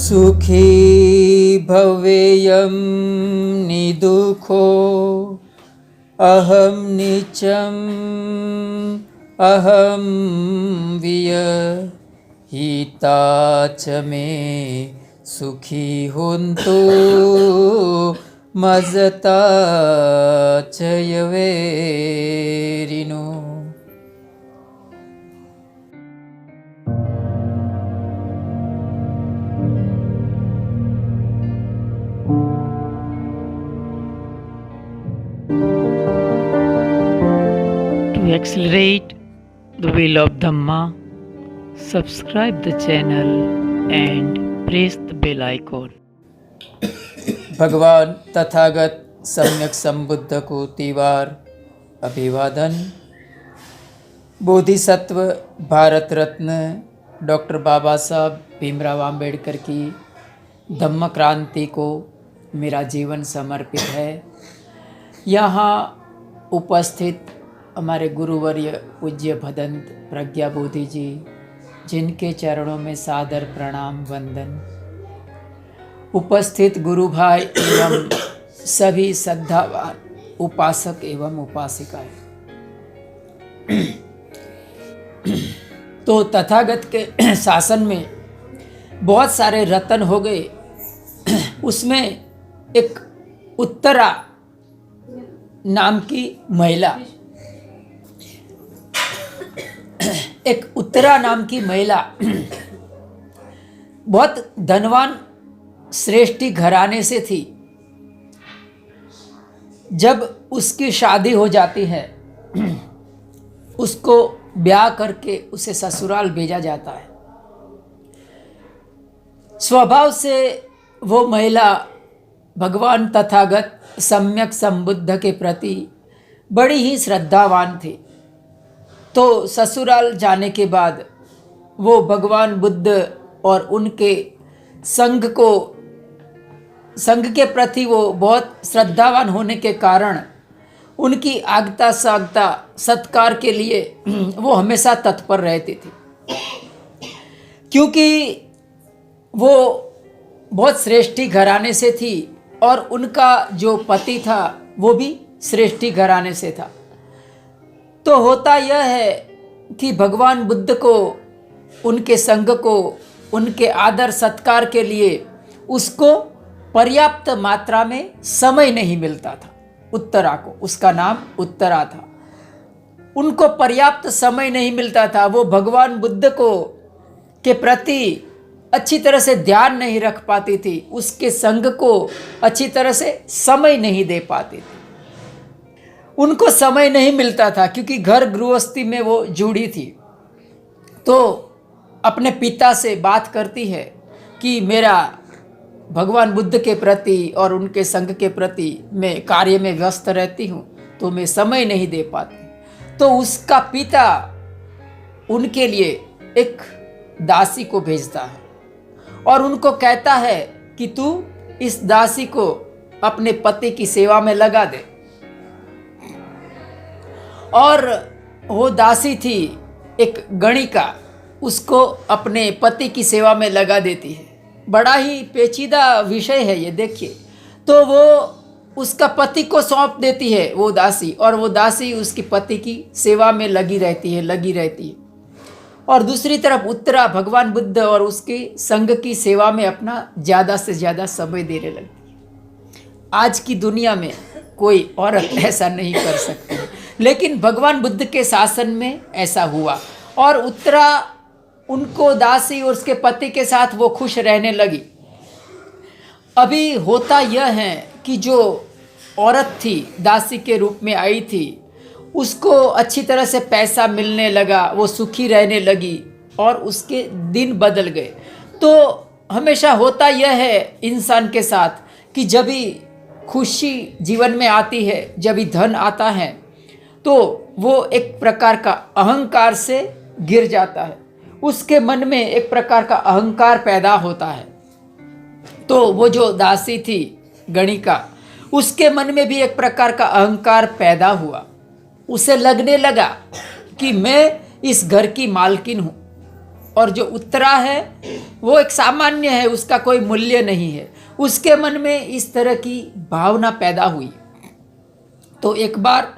सुखी भवेयं निदुखो अहम नीचम अहम वियहिता च मे सुखी हुन्तु मजता च यवेरिनो। To accelerate the wheel of Dhamma, subscribe the channel and press the bell icon. भगवान तथागत सम्यक संबुद्ध को तीवार अभिवादन। बोधिसत्व भारत रत्न डॉक्टर बाबा साहब भीमराव आम्बेडकर की धम्म क्रांति को मेरा जीवन समर्पित है। यहाँ उपस्थित हमारे गुरुवर्य पूज्य भदंत प्रज्ञा बोधि जी, जिनके चरणों में सादर प्रणाम वंदन। उपस्थित गुरु भाई एवं सभी श्रद्धावान उपासक एवं उपासिकाएं। तो तथागत के शासन में बहुत सारे रतन हो गए। उसमें एक उत्तरा नाम की महिला, बहुत धनवान श्रेष्ठी घराने से थी। जब उसकी शादी हो जाती है, उसको ब्याह करके उसे ससुराल भेजा जाता है। स्वभाव से वो महिला भगवान तथागत सम्यक संबुद्ध के प्रति बड़ी ही श्रद्धावान थी। तो ससुराल जाने के बाद वो भगवान बुद्ध और उनके संघ के प्रति वो बहुत श्रद्धावान होने के कारण उनकी आगता सागता सत्कार के लिए वो हमेशा तत्पर रहती थी। क्योंकि वो बहुत श्रेष्ठी घराने से थी और उनका जो पति था वो भी श्रेष्ठी घराने से था। तो होता यह है कि भगवान बुद्ध को, उनके संघ को, उनके आदर सत्कार के लिए उसको पर्याप्त मात्रा में समय नहीं मिलता था। उत्तरा को, उसका नाम उत्तरा था, उनको पर्याप्त समय नहीं मिलता था। वो भगवान बुद्ध को के प्रति अच्छी तरह से ध्यान नहीं रख पाती थी, उसके संघ को अच्छी तरह से समय नहीं दे पाती थी। उनको समय नहीं मिलता था क्योंकि घर गृहस्थी में वो जुड़ी थी। तो अपने पिता से बात करती है कि मेरा भगवान बुद्ध के प्रति और उनके संघ के प्रति मैं कार्य में व्यस्त रहती हूँ, तो मैं समय नहीं दे पाती। तो उसका पिता उनके लिए एक दासी को भेजता है और उनको कहता है कि तू इस दासी को अपने पति की सेवा में लगा दे। और वो दासी थी एक गणिका, उसको अपने पति की सेवा में लगा देती है। बड़ा ही पेचीदा विषय है ये, देखिए। तो वो उसका पति को सौंप देती है वो दासी, और वो दासी उसकी पति की सेवा में लगी रहती है। और दूसरी तरफ उत्तरा भगवान बुद्ध और उसके संघ की सेवा में अपना ज़्यादा से ज़्यादा समय देने लगती है। आज की दुनिया में कोई औरत ऐसा नहीं कर सकती, लेकिन भगवान बुद्ध के शासन में ऐसा हुआ और उत्तरा उनको दासी और उसके पति के साथ वो खुश रहने लगी। अभी होता यह है कि जो औरत थी, दासी के रूप में आई थी, उसको अच्छी तरह से पैसा मिलने लगा, वो सुखी रहने लगी और उसके दिन बदल गए। तो हमेशा होता यह है इंसान के साथ कि जब भी खुशी जीवन में आती है, जब भी धन आता है, तो वो एक प्रकार का अहंकार से गिर जाता है। उसके मन में एक प्रकार का अहंकार पैदा होता है। तो वो जो दासी थी गणिका, उसके मन में भी एक प्रकार का अहंकार पैदा हुआ। उसे लगने लगा कि मैं इस घर की मालकिन हूँ, और जो उत्तरा है वो एक सामान्य है, उसका कोई मूल्य नहीं है। उसके मन में इस तरह की भावना पैदा हुई। तो एक बार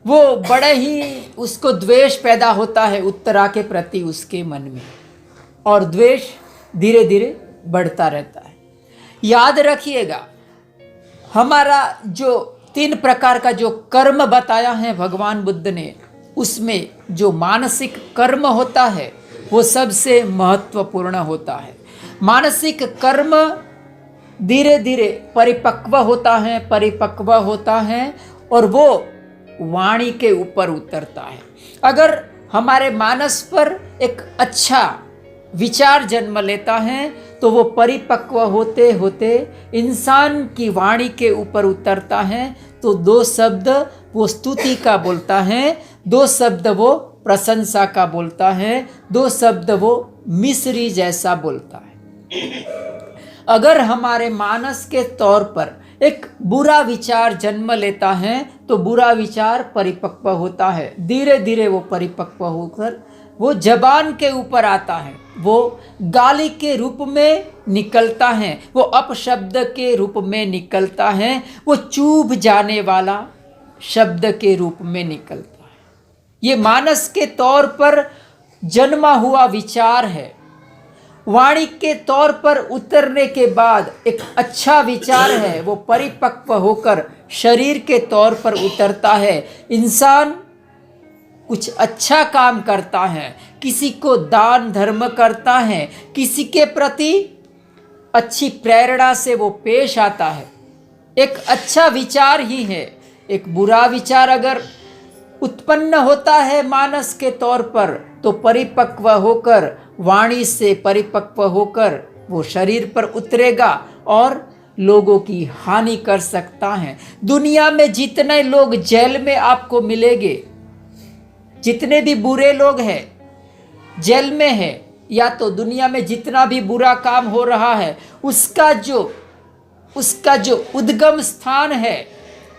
वो बड़े ही उसको द्वेष पैदा होता है उत्तरा के प्रति उसके मन में, और द्वेष धीरे धीरे बढ़ता रहता है। याद रखिएगा, हमारा जो 3 प्रकार का जो कर्म बताया है भगवान बुद्ध ने, उसमें जो मानसिक कर्म होता है वो सबसे महत्वपूर्ण होता है। मानसिक कर्म धीरे धीरे परिपक्व होता है और वो वाणी के ऊपर उतरता है। अगर हमारे मानस पर एक अच्छा विचार जन्म लेता है तो वो परिपक्व होते होते इंसान की वाणी के ऊपर उतरता है। तो 2 शब्द वो स्तुति का बोलता है, 2 शब्द वो प्रशंसा का बोलता है, 2 शब्द वो मिश्री जैसा बोलता है। अगर हमारे मानस के तौर पर एक बुरा विचार जन्म लेता है तो बुरा विचार परिपक्व होता है, धीरे धीरे वो परिपक्व होकर वो जबान के ऊपर आता है, वो गाली के रूप में निकलता है, वो अपशब्द के रूप में निकलता है, वो चुभ जाने वाला शब्द के रूप में निकलता है। ये मानस के तौर पर जन्मा हुआ विचार है। वाणी के तौर पर उतरने के बाद एक अच्छा विचार है, वो परिपक्व होकर शरीर के तौर पर उतरता है। इंसान कुछ अच्छा काम करता है, किसी को दान धर्म करता है, किसी के प्रति अच्छी प्रेरणा से वो पेश आता है। एक अच्छा विचार ही है। एक बुरा विचार अगर उत्पन्न होता है मानस के तौर पर तो परिपक्व होकर, वाणी से परिपक्व होकर वो शरीर पर उतरेगा और लोगों की हानि कर सकता है। दुनिया में जितने लोग जेल में आपको मिलेंगे, जितने भी बुरे लोग हैं जेल में है, या तो दुनिया में जितना भी बुरा काम हो रहा है उसका जो उद्गम स्थान है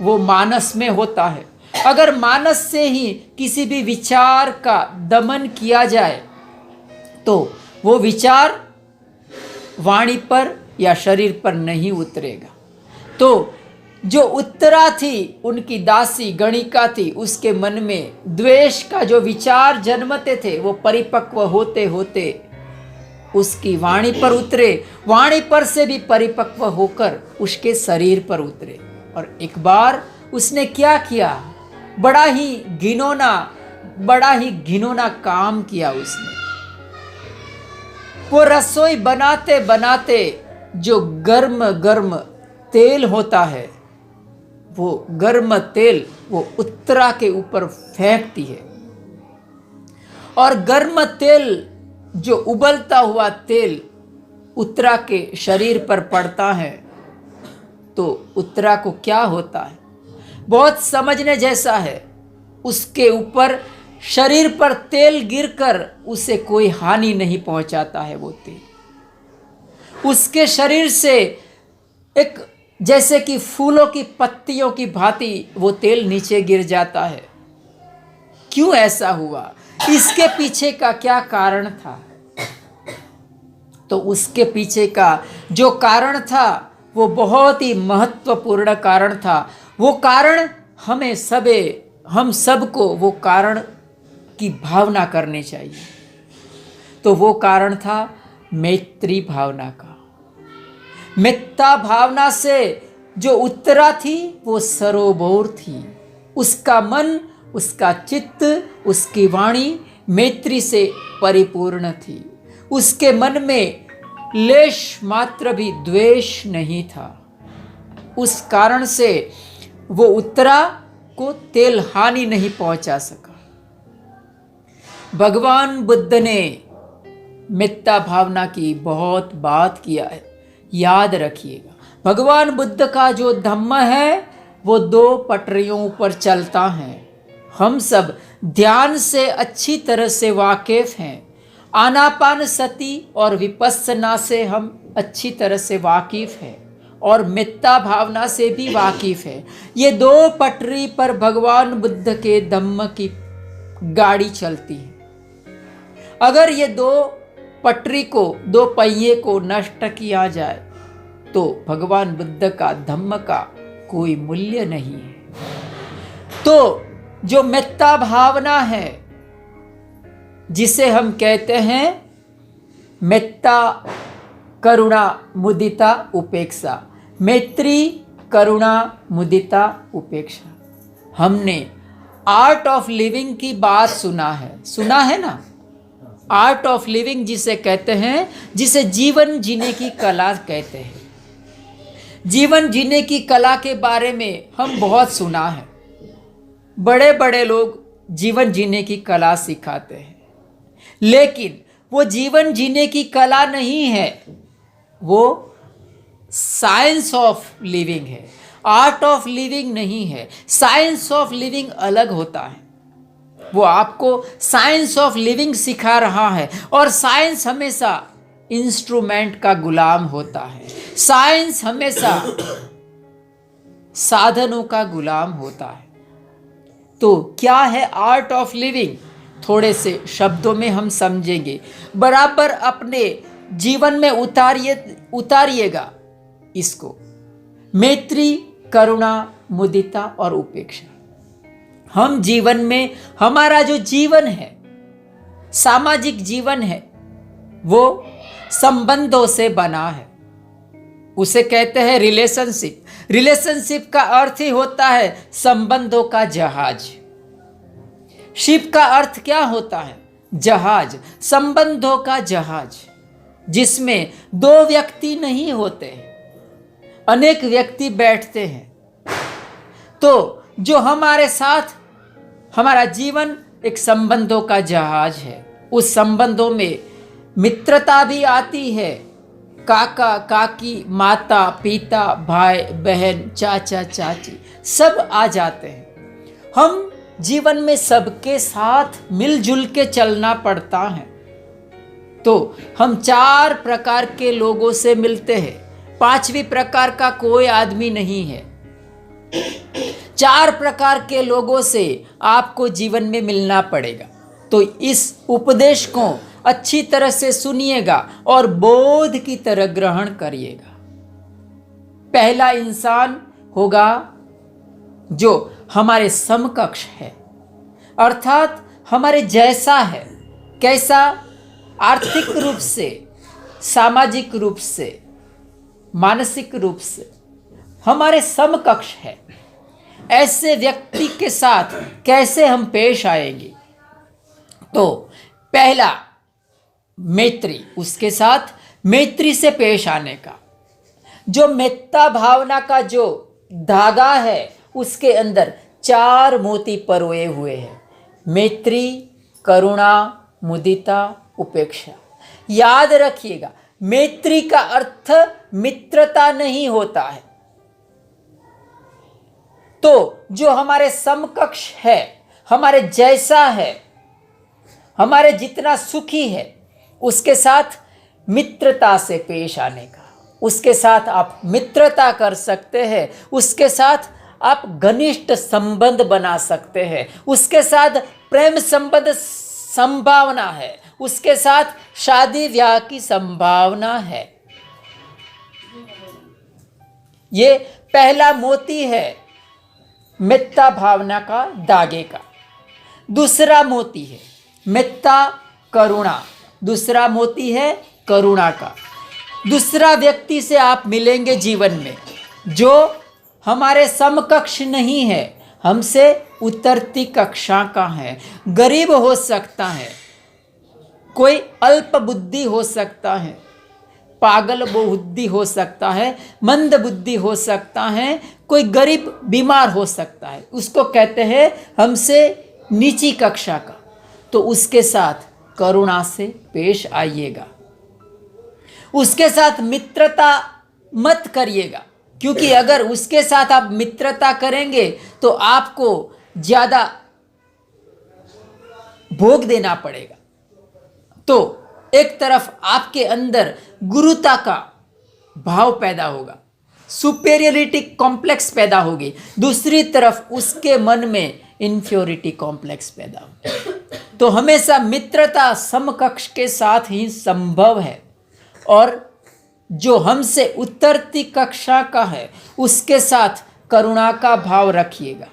वो मानस में होता है। अगर मानस से ही किसी भी विचार का दमन किया जाए तो वो विचार वाणी पर या शरीर पर नहीं उतरेगा। तो जो उत्तरा थी, उनकी दासी गणिका थी, उसके मन में द्वेष का जो विचार जन्मते थे वो परिपक्व होते होते उसकी वाणी पर उतरे, वाणी पर से भी परिपक्व होकर उसके शरीर पर उतरे। और एक बार उसने क्या किया, बड़ा ही घिनौना काम किया उसने। वो रसोई बनाते बनाते जो गर्म तेल होता है, वो गर्म तेल वो उत्तरा के ऊपर फेंकती है, और गर्म तेल जो उबलता हुआ तेल उत्तरा के शरीर पर पड़ता है तो उत्तरा को क्या होता है, बहुत समझने जैसा है। उसके ऊपर शरीर पर तेल गिरकर उसे कोई हानि नहीं पहुंचाता है। वो तेल उसके शरीर से एक जैसे कि फूलों की पत्तियों की भांति वो तेल नीचे गिर जाता है। क्यों ऐसा हुआ, इसके पीछे का क्या कारण था? तो उसके पीछे का जो कारण था वो बहुत ही महत्वपूर्ण कारण था। वो कारण हम सबको वो कारण की भावना करनी चाहिए। तो वो कारण था मैत्री भावना का। मित्ता भावना से जो उत्तरा थी वो सरोबोर थी। उसका मन, उसका चित्त, उसकी वाणी मैत्री से परिपूर्ण थी। उसके मन में लेश मात्र भी द्वेष नहीं था। उस कारण से वो उत्तरा को तेल हानि नहीं पहुंचा सका। भगवान बुद्ध ने मित्ता भावना की बहुत बात किया है, याद रखिएगा। भगवान बुद्ध का जो धम्म है वो 2 पटरियों पर चलता है। हम सब ध्यान से अच्छी तरह से वाकिफ हैं। आनापान सती और विपस्सना से हम अच्छी तरह से वाकिफ हैं और मित्ता भावना से भी वाकिफ है। ये 2 पटरी पर भगवान बुद्ध के धम्म की गाड़ी चलती है। अगर ये 2 पटरी को, दो पहिए को नष्ट किया जाए तो भगवान बुद्ध का, धम्म का कोई मूल्य नहीं है। तो जो मेत्ता भावना है, जिसे हम कहते हैं मेत्ता, करुणा, मुदिता, उपेक्षा, मैत्री, करुणा, मुदिता, उपेक्षा। हमने आर्ट ऑफ लिविंग की बात सुना है ना? आर्ट ऑफ लिविंग जिसे कहते हैं, जिसे जीवन जीने की कला कहते हैं। जीवन जीने की कला के बारे में हम बहुत सुना है। बड़े बड़े लोग जीवन जीने की कला सिखाते हैं, लेकिन वो जीवन जीने की कला नहीं है, वो साइंस ऑफ लिविंग है, आर्ट ऑफ लिविंग नहीं है। साइंस ऑफ लिविंग अलग होता है। वो आपको साइंस ऑफ लिविंग सिखा रहा है, और साइंस हमेशा इंस्ट्रूमेंट का गुलाम होता है। साइंस हमेशा साधनों का गुलाम होता है। तो क्या है आर्ट ऑफ लिविंग? थोड़े से शब्दों में हम समझेंगे। बराबर अपने जीवन में उतारिएगा इसको। मैत्री, करुणा, मुदिता और उपेक्षा। हम जीवन में, हमारा जो जीवन है, सामाजिक जीवन है, वो संबंधों से बना है। उसे कहते हैं रिलेशनशिप। रिलेशनशिप का अर्थ ही होता है संबंधों का जहाज। शिप का अर्थ क्या होता है? जहाज, संबंधों का जहाज, जिसमें दो व्यक्ति नहीं होते हैं, अनेक व्यक्ति बैठते हैं। तो जो हमारे साथ, हमारा जीवन एक संबंधों का जहाज है। उस संबंधों में मित्रता भी आती है, काका काकी, माता पिता, भाई बहन, चाचा चाची, सब आ जाते हैं। हम जीवन में सबके साथ मिलजुल के चलना पड़ता है। तो हम 4 प्रकार के लोगों से मिलते हैं। 5वीं प्रकार का कोई आदमी नहीं है। 4 प्रकार के लोगों से आपको जीवन में मिलना पड़ेगा। तो इस उपदेश को अच्छी तरह से सुनिएगा और बोध की तरह ग्रहण करिएगा। पहला इंसान होगा जो हमारे समकक्ष है, अर्थात हमारे जैसा है। कैसा? आर्थिक रूप से, सामाजिक रूप से, मानसिक रूप से हमारे समकक्ष है। ऐसे व्यक्ति के साथ कैसे हम पेश आएंगे? तो पहला मैत्री, उसके साथ मैत्री से पेश आने का। जो मेत्ता भावना का जो धागा है, उसके अंदर 4 मोती परोए हुए हैं। मैत्री, करुणा, मुदिता, उपेक्षा। याद रखिएगा, मैत्री का अर्थ मित्रता नहीं होता है। तो जो हमारे समकक्ष है, हमारे जैसा है, हमारे जितना सुखी है, उसके साथ मित्रता से पेश आने का। उसके साथ आप मित्रता कर सकते हैं, उसके साथ आप घनिष्ठ संबंध बना सकते हैं, उसके साथ प्रेम संबंध संभावना है, उसके साथ शादी ब्याह की संभावना है। ये पहला मोती है मेत्ता भावना का धागे का। दूसरा मोती है मेत्ता करुणा। दूसरा मोती है करुणा का। दूसरा व्यक्ति से आप मिलेंगे जीवन में जो हमारे समकक्ष नहीं है, हमसे उतरती कक्षा का है। गरीब हो सकता है, कोई अल्प बुद्धि हो सकता है, पागल बुद्धि हो सकता है, मंद बुद्धि हो सकता है, कोई गरीब बीमार हो सकता है। उसको कहते हैं हमसे नीची कक्षा का। तो उसके साथ करुणा से पेश आइएगा। उसके साथ मित्रता मत करिएगा, क्योंकि अगर उसके साथ आप मित्रता करेंगे तो आपको ज़्यादा भोग देना पड़ेगा। तो एक तरफ आपके अंदर गुरुता का भाव पैदा होगा, सुपेरियरिटी कॉम्प्लेक्स पैदा होगी। दूसरी तरफ उसके मन में इन्फ्योरिटी कॉम्प्लेक्स पैदा होगा। तो हमेशा मित्रता समकक्ष के साथ ही संभव है, और जो हमसे उतरती कक्षा का है उसके साथ करुणा का भाव रखिएगा।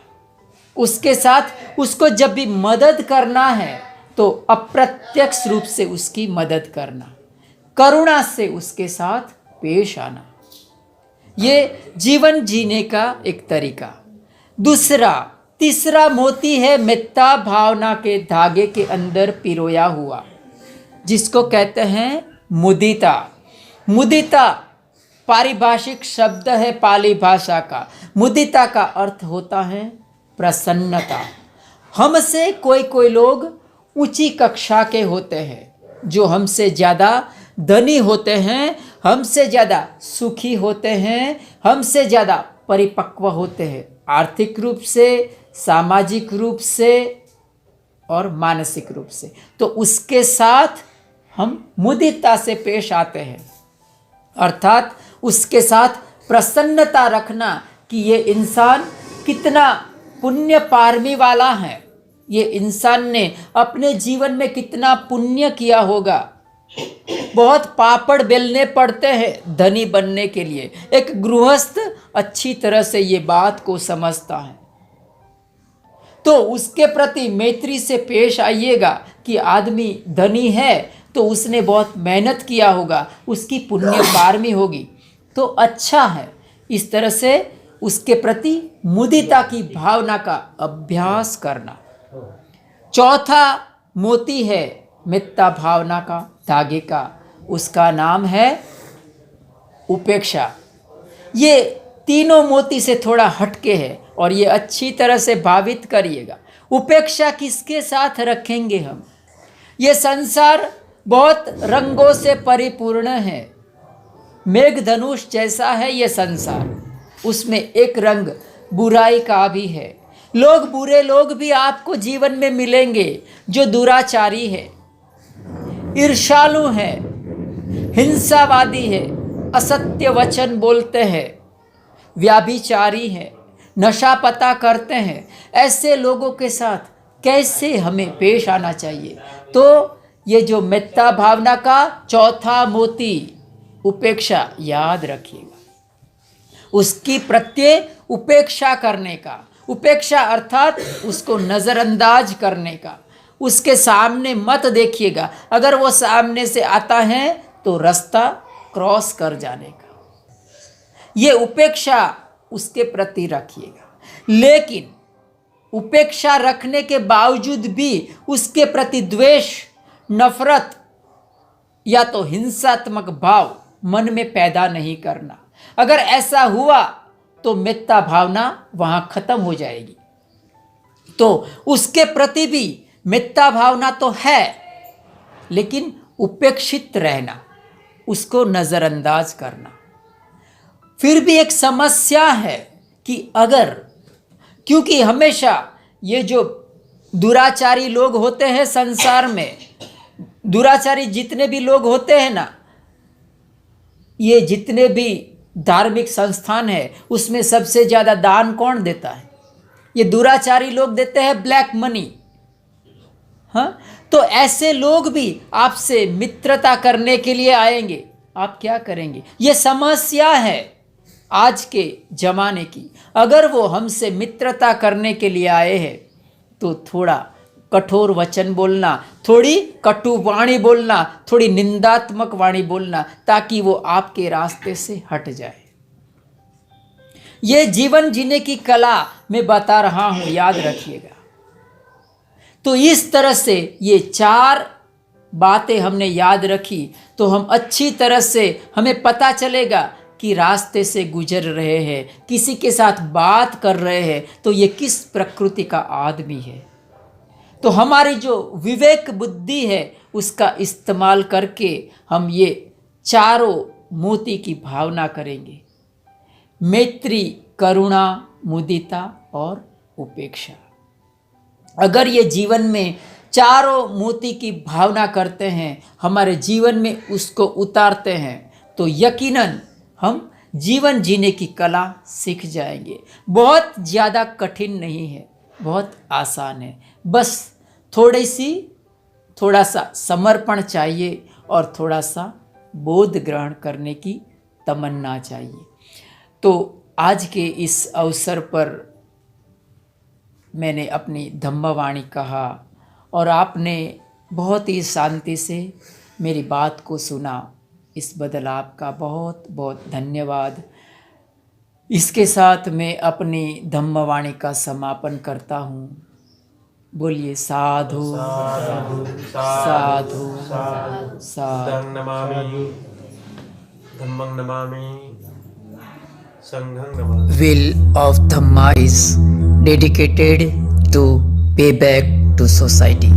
उसके साथ उसको जब भी मदद करना है तो अप्रत्यक्ष रूप से उसकी मदद करना, करुणा से उसके साथ पेश आना, ये जीवन जीने का एक तरीका। तीसरा मोती है मित्रता भावना के धागे के अंदर पिरोया हुआ, जिसको कहते हैं मुदिता। मुदिता पारिभाषिक शब्द है पाली भाषा का। मुदिता का अर्थ होता है प्रसन्नता। हमसे कोई लोग ऊंची कक्षा के होते हैं, जो हमसे ज़्यादा धनी होते हैं, हमसे ज़्यादा सुखी होते हैं, हमसे ज़्यादा परिपक्व होते हैं, आर्थिक रूप से, सामाजिक रूप से और मानसिक रूप से। तो उसके साथ हम मुदिता से पेश आते हैं, अर्थात उसके साथ प्रसन्नता रखना कि ये इंसान कितना पुण्य पारमी वाला है, ये इंसान ने अपने जीवन में कितना पुण्य किया होगा। बहुत पापड़ बेलने पड़ते हैं धनी बनने के लिए। एक गृहस्थ अच्छी तरह से ये बात को समझता है, तो उसके प्रति मैत्री से पेश आइएगा कि आदमी धनी है तो उसने बहुत मेहनत किया होगा, उसकी पुण्य पारमी होगी, तो अच्छा है। इस तरह से उसके प्रति मुदिता की भावना का अभ्यास करना। चौथा मोती है मित्रता भावना का धागे का, उसका नाम है उपेक्षा। ये तीनों मोती से थोड़ा हटके है और ये अच्छी तरह से भावित करिएगा। उपेक्षा किसके साथ रखेंगे हम? ये संसार बहुत रंगों से परिपूर्ण है, मेघधनुष जैसा है ये संसार। उसमें एक रंग बुराई का भी है। बुरे लोग भी आपको जीवन में मिलेंगे, जो दुराचारी है, ईर्ष्यालु है, हिंसावादी है, असत्य वचन बोलते हैं, व्याभिचारी है, नशा पता करते हैं। ऐसे लोगों के साथ कैसे हमें पेश आना चाहिए? तो ये जो मित्रता भावना का चौथा मोती उपेक्षा, याद रखिएगा। उसकी प्रत्यय उपेक्षा करने का, उपेक्षा अर्थात उसको नज़रअंदाज करने का। उसके सामने मत देखिएगा, अगर वो सामने से आता है तो रास्ता क्रॉस कर जाने का, ये उपेक्षा उसके प्रति रखिएगा। लेकिन उपेक्षा रखने के बावजूद भी उसके प्रति द्वेष, नफरत या तो हिंसात्मक भाव मन में पैदा नहीं करना। अगर ऐसा हुआ तो मित्रता भावना वहां खत्म हो जाएगी। तो उसके प्रति भी मित्रता भावना तो है, लेकिन उपेक्षित रहना, उसको नज़रअंदाज करना। फिर भी एक समस्या है कि अगर, क्योंकि हमेशा ये जो दुराचारी लोग होते हैं संसार में, दुराचारी जितने भी लोग होते हैं ना, ये जितने भी धार्मिक संस्थान है उसमें सबसे ज़्यादा दान कौन देता है? ये दुराचारी लोग देते हैं, ब्लैक मनी। हाँ, तो ऐसे लोग भी आपसे मित्रता करने के लिए आएंगे, आप क्या करेंगे? ये समस्या है आज के ज़माने की। अगर वो हमसे मित्रता करने के लिए आए हैं तो थोड़ा कठोर वचन बोलना, थोड़ी कटु वाणी बोलना, थोड़ी निंदात्मक वाणी बोलना, ताकि वो आपके रास्ते से हट जाए। ये जीवन जीने की कला मैं बता रहा हूँ, याद रखिएगा। तो इस तरह से ये 4 बातें हमने याद रखी तो हम अच्छी तरह से, हमें पता चलेगा कि रास्ते से गुजर रहे हैं, किसी के साथ बात कर रहे हैं तो ये किस प्रकृति का आदमी है। तो हमारी जो विवेक बुद्धि है उसका इस्तेमाल करके हम ये चारों मोती की भावना करेंगे: मैत्री, करुणा, मुदिता और उपेक्षा। अगर ये जीवन में चारों मोती की भावना करते हैं, हमारे जीवन में उसको उतारते हैं, तो यकीनन हम जीवन जीने की कला सीख जाएंगे। बहुत ज़्यादा कठिन नहीं है, बहुत आसान है। बस थोड़ी सी थोड़ा सा समर्पण चाहिए और थोड़ा सा बोध ग्रहण करने की तमन्ना चाहिए। तो आज के इस अवसर पर मैंने अपनी धम्मवाणी कहा और आपने बहुत ही शांति से मेरी बात को सुना। इस बदल आपका बहुत बहुत धन्यवाद। इसके साथ मैं अपनी धम्मवाणी का समापन करता हूँ। बोलिए साधु साधु साधु साधु साधु। बुद्धं Namami धम्मं Namami संघं Namami. Will of Dhamma is dedicated to pay back to society.